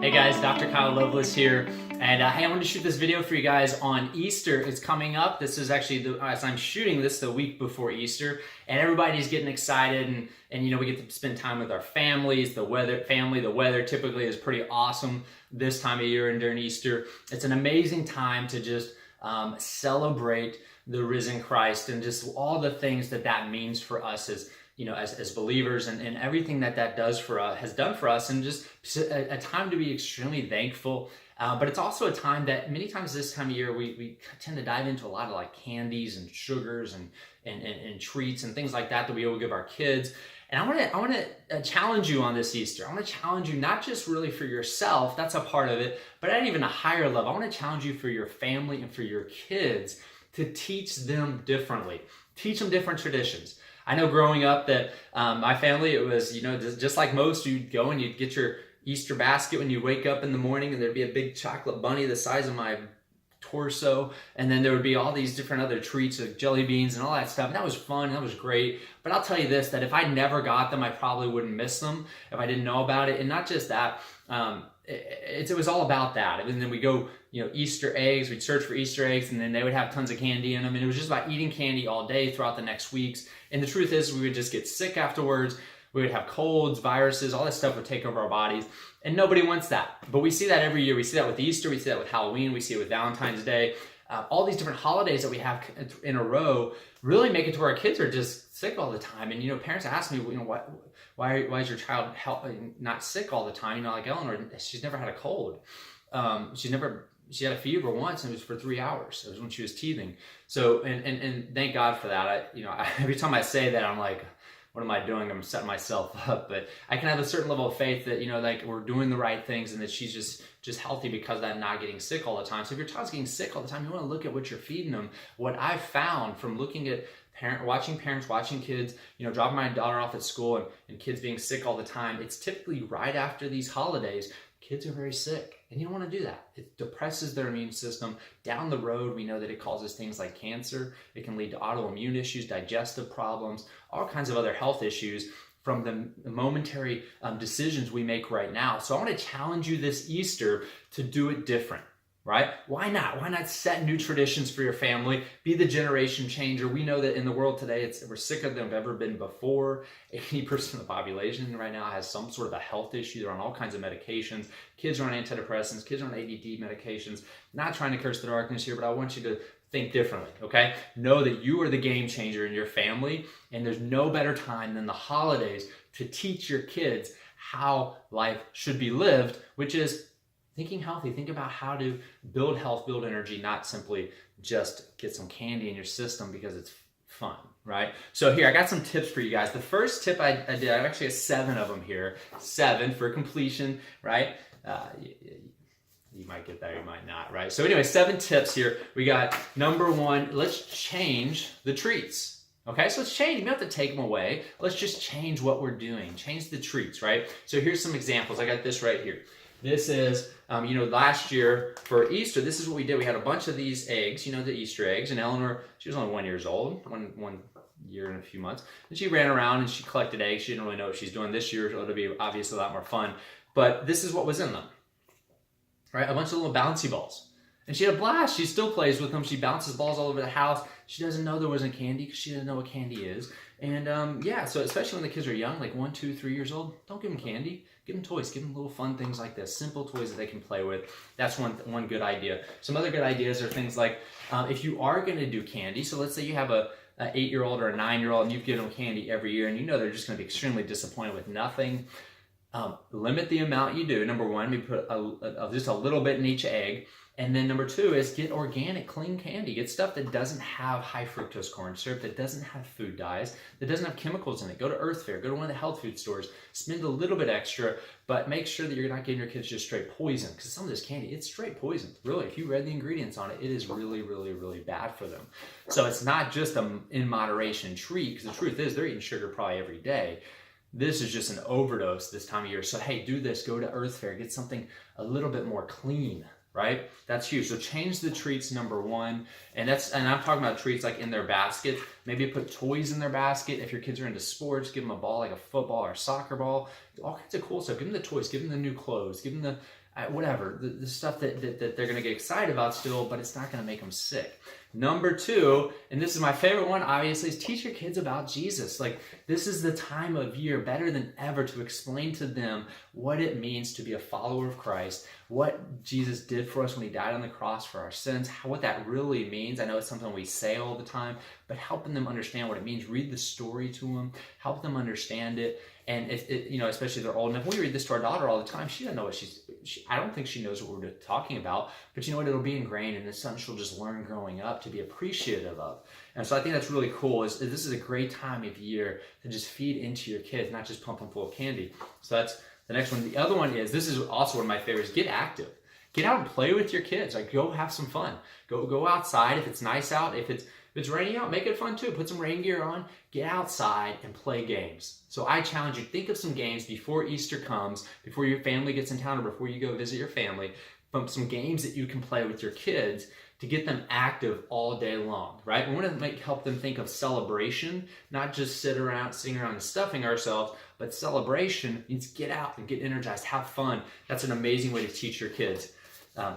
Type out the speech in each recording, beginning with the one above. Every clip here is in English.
Hey guys, Dr. Kyle Loveless here, and hey, I wanted to shoot this video for you guys on Easter. It's coming up. This is actually, as I'm shooting this, the week before Easter, and everybody's getting excited, and you know, we get to spend time with our families. The weather typically is pretty awesome this time of year and during Easter. It's an amazing time to just celebrate the risen Christ and just all the things that means for us as as believers, and everything that does for us, has done for us, and just a time to be extremely thankful. But it's also a time that many times this time of year we tend to dive into a lot of like candies and sugars and treats and things like that we will give our kids. And I want to challenge you on this Easter. I want to challenge you not just really for yourself, that's a part of it, but at even a higher level. I want to challenge you for your family and for your kids to teach them differently. Teach them different traditions. I know growing up that my family, it was, just like most, you'd go and you'd get your Easter basket when you wake up in the morning, and there'd be a big chocolate bunny the size of my torso, and then there would be all these different other treats like jelly beans and all that stuff. And that was fun, and that was great. But I'll tell you this, that if I never got them, I probably wouldn't miss them if I didn't know about it. And not just that, it was all about that. And then we go, Easter eggs, we'd search for Easter eggs, and then they would have tons of candy in them. And it was just about eating candy all day throughout the next weeks. And the truth is, we would just get sick afterwards. We would have colds, viruses, all that stuff would take over our bodies. And nobody wants that. But we see that every year. We see that with Easter, we see that with Halloween, we see it with Valentine's Day. All these different holidays that we have in a row really make it to where our kids are just sick all the time. And parents ask me, why is your child not sick all the time? Like Eleanor, she's never had a cold. She had a fever once, and it was for 3 hours. It was when she was teething. So, and thank God for that. Every time I say that, I'm like, what am I doing? I'm setting myself up. But I can have a certain level of faith that, like we're doing the right things, and that she's just healthy because of that, not getting sick all the time. So if your child's getting sick all the time, you want to look at what you're feeding them. What I've found from looking at watching parents, watching kids, dropping my daughter off at school and kids being sick all the time, it's typically right after these holidays, kids are very sick. And you don't want to do that. It depresses their immune system. Down the road, we know that it causes things like cancer. It can lead to autoimmune issues, digestive problems, all kinds of other health issues from the momentary decisions we make right now. So I want to challenge you this Easter to do it different, right? Why not? Why not set new traditions for your family? Be the generation changer. We know that in the world today, we're sicker than we've ever been before. 80% of the population right now has some sort of a health issue. They're on all kinds of medications. Kids are on antidepressants. Kids are on ADD medications. Not trying to curse the darkness here, but I want you to think differently, okay? Know that you are the game changer in your family, and there's no better time than the holidays to teach your kids how life should be lived, which is thinking healthy. Think about how to build health, build energy, not simply just get some candy in your system because it's fun, right? So here, I got some tips for you guys. The first tip I did, I actually have 7 of them here. 7 for completion, right? You might get that, you might not, right? So anyway, 7 tips here. We got number 1, let's change the treats. Okay, so let's change. You don't have to take them away. Let's just change what we're doing. Change the treats, right? So here's some examples. I got this right here. This is, last year for Easter, this is what we did. We had a bunch of these eggs, the Easter eggs, and Eleanor, she was only 1 year old, one year and a few months, and she ran around and she collected eggs. She didn't really know what she's doing. This year, it'll be obviously a lot more fun, but this is what was in them, right? A bunch of little bouncy balls. And she had a blast. She still plays with them. She bounces balls all over the house. She doesn't know there wasn't candy because she doesn't know what candy is. And so especially when the kids are young, like 1, 2, 3 years old, don't give them candy. Give them toys. Give them little fun things like this. Simple toys that they can play with. That's one good idea. Some other good ideas are things like if you are going to do candy, so let's say you have an 8-year-old or a 9-year-old and you've given them candy every year, and they're just going to be extremely disappointed with nothing. Limit the amount you do. Number 1, we put just a little bit in each egg. And then number 2 is get organic, clean candy. Get stuff that doesn't have high fructose corn syrup, that doesn't have food dyes, that doesn't have chemicals in it. Go to Earth Fare, go to one of the health food stores, spend a little bit extra, but make sure that you're not giving your kids just straight poison, because some of this candy, it's straight poison. Really, if you read the ingredients on it, it is really, really, really bad for them. So it's not just an in moderation treat, because the truth is they're eating sugar probably every day. This is just an overdose this time of year. So hey, do this, go to Earth Fare, get something a little bit more clean, right? That's huge. So change the treats, number 1. And I'm talking about treats like in their basket. Maybe put toys in their basket. If your kids are into sports, give them a ball like a football or a soccer ball. All kinds of cool stuff. Give them the toys, give them the new clothes, give them whatever, the stuff that they're going to get excited about still, but it's not going to make them sick. Number two, and this is my favorite one, obviously, is teach your kids about Jesus. Like, this is the time of year better than ever to explain to them what it means to be a follower of Christ, what Jesus did for us when he died on the cross for our sins, what that really means. I know it's something we say all the time, but helping them understand what it means. Read the story to them, help them understand it. And especially if they're old enough, we read this to our daughter all the time. She doesn't know what I don't think she knows what we're talking about, but you know what? It'll be ingrained, and it's something she'll just learn growing up to be appreciative of. And so I think that's really cool. This is a great time of year to just feed into your kids, not just pump them full of candy. So that's the next one. The other one is, this is also one of my favorites, get active. Get out and play with your kids. Like, go have some fun. Go outside if it's nice out. If it's raining out, make it fun too. Put some rain gear on, get outside and play games. So I challenge you, think of some games before Easter comes, before your family gets in town or before you go visit your family, some games that you can play with your kids to get them active all day long, right? We want to help them think of celebration, not just sitting around and stuffing ourselves, but celebration means get out and get energized, have fun. That's an amazing way to teach your kids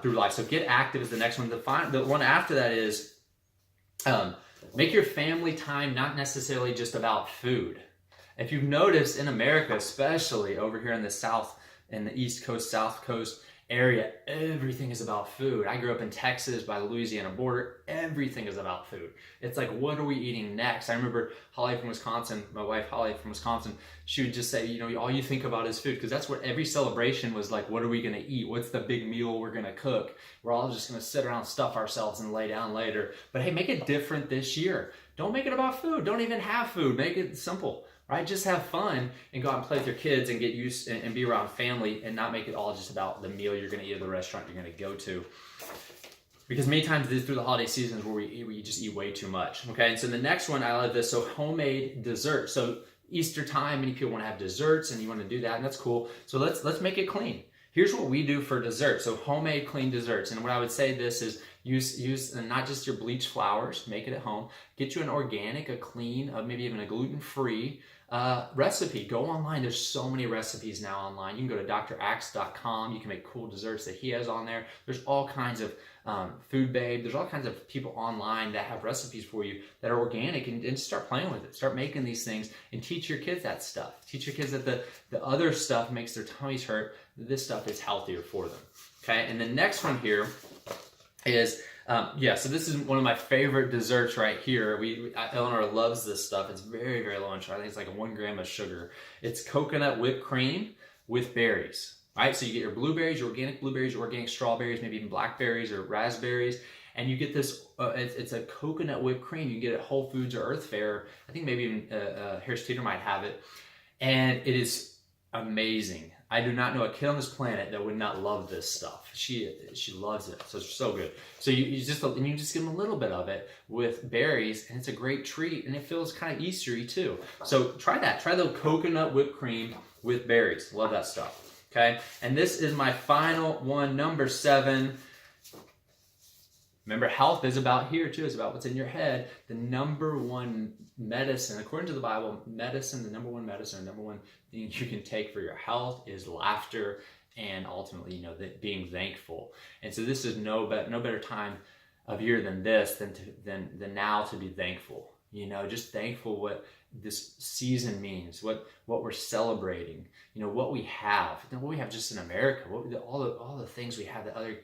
through life. So get active is the next one. The one after that is, make your family time not necessarily just about food. If you've noticed in America, especially over here in the South, in the East Coast, South Coast area, everything is about food. I grew up in Texas by the Louisiana border. Everything is about food. It's like, what are we eating next? I remember Holly from Wisconsin, my wife Holly from Wisconsin, she would just say, all you think about is food, because that's what every celebration was like. What are we going to eat? What's the big meal we're going to cook? We're all just going to sit around, stuff ourselves, and lay down later. But hey, make it different this year. Don't make it about food. Don't even have food. Make it simple. Right? Just have fun and go out and play with your kids and get used and be around family, and not make it all just about the meal you're going to eat at the restaurant you're going to go to. Because many times through the holiday seasons where we just eat way too much. Okay, and so the next one, I love this. So homemade dessert. So Easter time, many people want to have desserts, and you want to do that, and that's cool. So let's make it clean. Here's what we do for dessert. So homemade clean desserts. And what I would say this is use not just your bleached flours, make it at home. Get you an organic, a clean, maybe even a gluten-free recipe. Go online. There's so many recipes now online. You can go to draxe.com. You can make cool desserts that he has on there. There's all kinds of Food Babe. There's all kinds of people online that have recipes for you that are organic, and start playing with it. Start making these things and teach your kids that stuff. Teach your kids that the other stuff makes their tummies hurt. This stuff is healthier for them. Okay, and the next one here is, so this is one of my favorite desserts right here. Eleanor loves this stuff. It's very, very low in sugar. I think it's like 1 gram of sugar. It's coconut whipped cream with berries. All right, so you get your blueberries, your organic strawberries, maybe even blackberries or raspberries, and you get this, it's a coconut whipped cream. You can get it at Whole Foods or Earth Fare. I think maybe even Harris Teeter might have it. And it is amazing. I do not know a kid on this planet that would not love this stuff. She loves it. So it's so good. So you just give them a little bit of it with berries, and it's a great treat, and it feels kind of Eastery too. So try that. Try the coconut whipped cream with berries. Love that stuff. Okay, and this is my final one, number 7. Remember, health is about here too. It's about what's in your head. The number one medicine, according to the Bible, the number one medicine, number one thing you can take for your health is laughter, and ultimately, being thankful. And so this is no better time of year than this, than now to be thankful. Just thankful what this season means, what we're celebrating, what we have just in America, all the things we have that other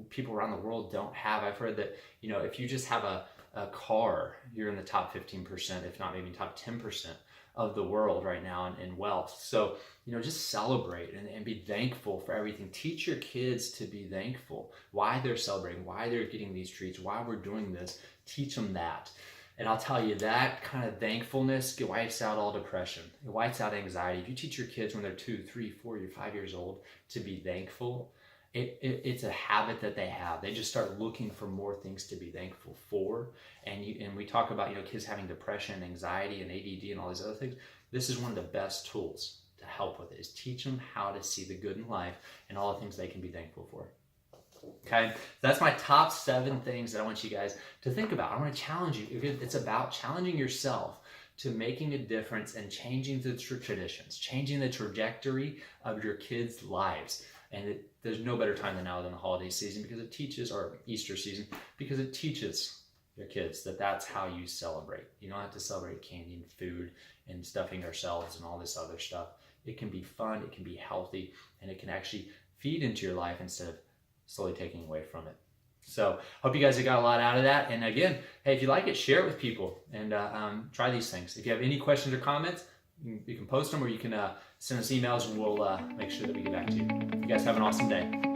people around the world don't have. I've heard that, if you just have a car, you're in the top 15%, if not maybe top 10% of the world right now in wealth. So, just celebrate and be thankful for everything. Teach your kids to be thankful, why they're celebrating, why they're getting these treats, why we're doing this. Teach them that. And I'll tell you, that kind of thankfulness wipes out all depression. It wipes out anxiety. If you teach your kids when they're 2, 3, 4, 5 years old to be thankful, it's a habit that they have. They just start looking for more things to be thankful for. And we talk about, kids having depression, anxiety, and ADD and all these other things. This is one of the best tools to help with it, is teach them how to see the good in life and all the things they can be thankful for. Okay, that's my top 7 things that I want you guys to think about. I want to challenge you. It's about challenging yourself to making a difference and changing the traditions, changing the trajectory of your kids' lives. And there's no better time than now than the holiday season, because it teaches, or Easter season, because it teaches your kids that that's how you celebrate. You don't have to celebrate candy and food and stuffing ourselves and all this other stuff. It can be fun, it can be healthy, and it can actually feed into your life instead of slowly taking away from it. So hope you guys have got a lot out of that. And again, hey, if you like it, share it with people, and try these things. If you have any questions or comments, you can post them, or you can send us emails, and we'll make sure that we get back to you. You guys have an awesome day.